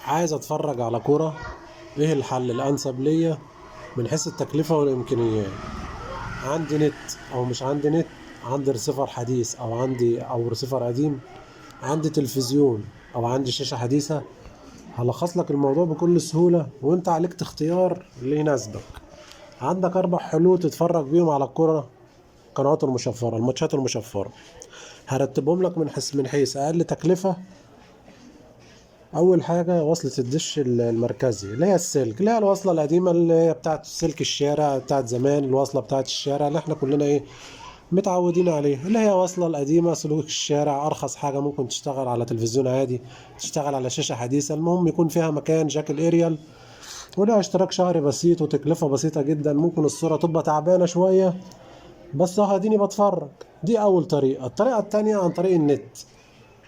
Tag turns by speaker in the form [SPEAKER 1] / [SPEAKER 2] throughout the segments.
[SPEAKER 1] عايز اتفرج على كرة، ايه الحل الانسب ليا من حيث التكلفة والامكانيات؟ عندي نت او مش عندي نت، عندي رسيفر حديث او رسيفر قديم، عندي تلفزيون او عندي شاشة حديثة. هلخص لك الموضوع بكل سهولة وانت عليك تختيار اللي يناسبك. عندك 4 حلول تتفرج بيهم على الكرة. القنوات المشفرة، الماتشات المشفرة، هرتبهم لك من حيث اقل تكلفة. اول حاجه وصله الدش المركزي اللي هي السلك، اللي هي الوصله القديمه اللي هي بتاعت سلك الشارع بتاعت زمان، الوصله بتاعت الشارع اللي احنا كلنا متعودين عليها، اللي هي وصله القديمه سلوك الشارع. ارخص حاجه ممكن تشتغل على تلفزيون عادي، تشتغل على شاشه حديثه، المهم يكون فيها مكان جاك الاريال، ولها اشتراك شهري بسيط وتكلفه بسيطه جدا. ممكن الصوره تبقى تعبانه شويه بس هديني بتفرج. دي اول طريقه. الطريقه التانية عن طريق النت،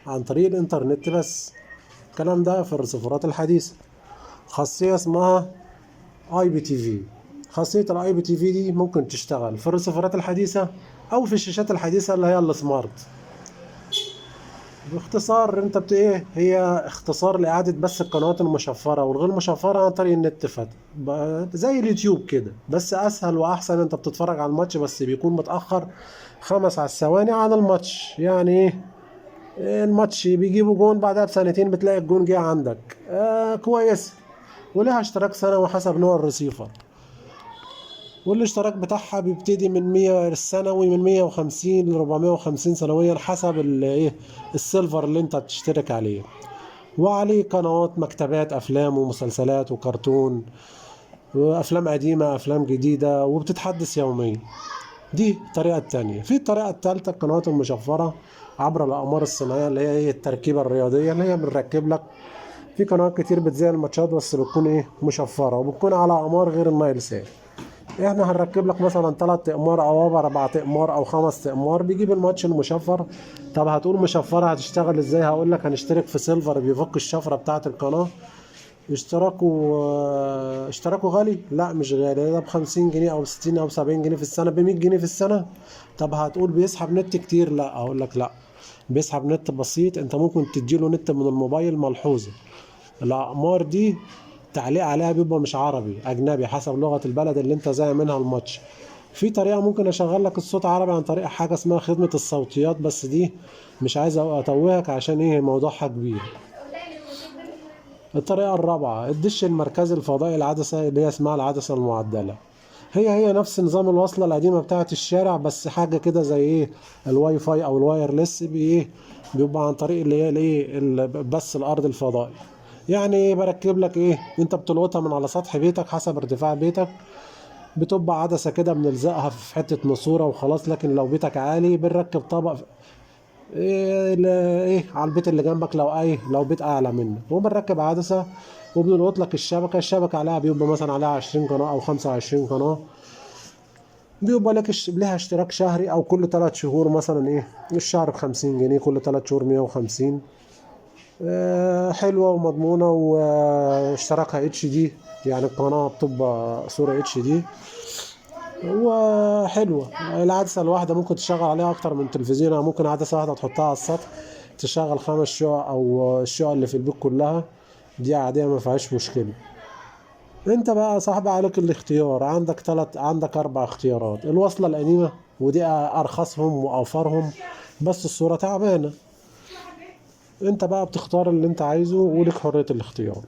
[SPEAKER 1] عن طريق الانترنت بس. الكلام ده في الرسيفرات الحديثة. خاصية اسمها اي بي تي في. خاصية الاي بي تي في دي ممكن تشتغل في الرسيفرات الحديثة او في الشاشات الحديثة اللي هي السمارت. باختصار انت هي اختصار لاعادة بس القنوات المشفرة والغير مشفرة عن طريق النت زي اليوتيوب كده، بس اسهل واحسن. انت بتتفرج على الماتش بس بيكون متأخر 5 ثواني عن الماتش. يعني الماتش بيجيبوا جون بعدها بسنتين بتلاقي الجون جه عندك. كويس. ولها اشتراك سنوي حسب نوع الرسيفر، والاشتراك بتاعها بيبتدي من 100 السنوي، من 150 ل 450 سنويا حسب السيلفر اللي انت بتشترك عليه. وعليه قنوات مكتبات افلام ومسلسلات وكرتون وافلام قديمة افلام جديدة وبتتحدث يوميا. دي الطريقة التانية. في الطريقة التالتة القنوات المشفرة عبر الأقمار الصناعية اللي هي التركيبة الرياضية، اللي هي بنركب لك في قنوات كتير بتذيع الماتشات بس بتكون مشفرة وبتكون على أقمار غير النايل سات. احنا هنركب لك مثلا 3 أقمار أو 4 أقمار أو 5 أقمار بيجيب الماتش المشفر. طب هتقول مشفرة هتشتغل ازاي؟ هقول لك هنشترك في سيلفر بيفك الشفرة بتاعة القناة. اشتراكه غالي؟ لا مش غالي، ده ب50 جنيه او 60 او 70 جنيه في السنة، ب100 جنيه في السنة. طب هتقول بيسحب نت كتير؟ لا، اقول لك لا، بيسحب نت بسيط. انت ممكن تديله نت من الموبايل ملحوظة. الاقمار دي تعليق عليها بيبقى مش عربي، اجنبي حسب لغة البلد اللي انت زي منها الماتش. في طريقة ممكن اشغل لك الصوت عربي عن طريق حاجة اسمها خدمة الصوتيات، بس دي مش عايز اتوهك عشان موضوعها كبير. الطريقة الرابعة الدش المركزي الفضائي، العدسة اللي هي اسمها العدسة المعدلة. هي نفس نظام الوصلة القديمة بتاعة الشارع، بس حاجة كده زي الواي فاي او الوايرلس. بيبقى عن طريق اللي هي بس الارض الفضائي. يعني بركب لك انت بتلقطها من على سطح بيتك حسب ارتفاع بيتك. بتبقى عدسة كده بنلزقها في حتة ماسورة وخلاص. لكن لو بيتك عالي بنركب طبق على البيت اللي جنبك، لو بيت اعلى منك، وبنركب عدسه وبنلقط لك الشبكه عليها بيبقى مثلا عليها 20 قناه او 25 قناه. بيبقى لك لها اشتراك شهري او كل 3 شهور مثلا. الشهر ب50 جنيه، كل 3 شهور 150. حلوه ومضمونه واشتراكها اتش دي، يعني القناه بتبقى صوره اتش دي وحلوة. العدسة الواحدة ممكن تشغل عليها أكتر من تلفزيون، أو ممكن عدسة واحدة تحطها على السطح تشغل 5 شقق أو الشقق اللي في البيت كلها. دي عادية ما فيهاش مشكلة. أنت بقى صاحبي عليك الاختيار. عندك 4 اختيارات. الوصلة القديمة ودي أرخصهم وأوفرهم بس الصورة تعبانة. أنت بقى بتختار اللي أنت عايزه ولك حرية الاختيار.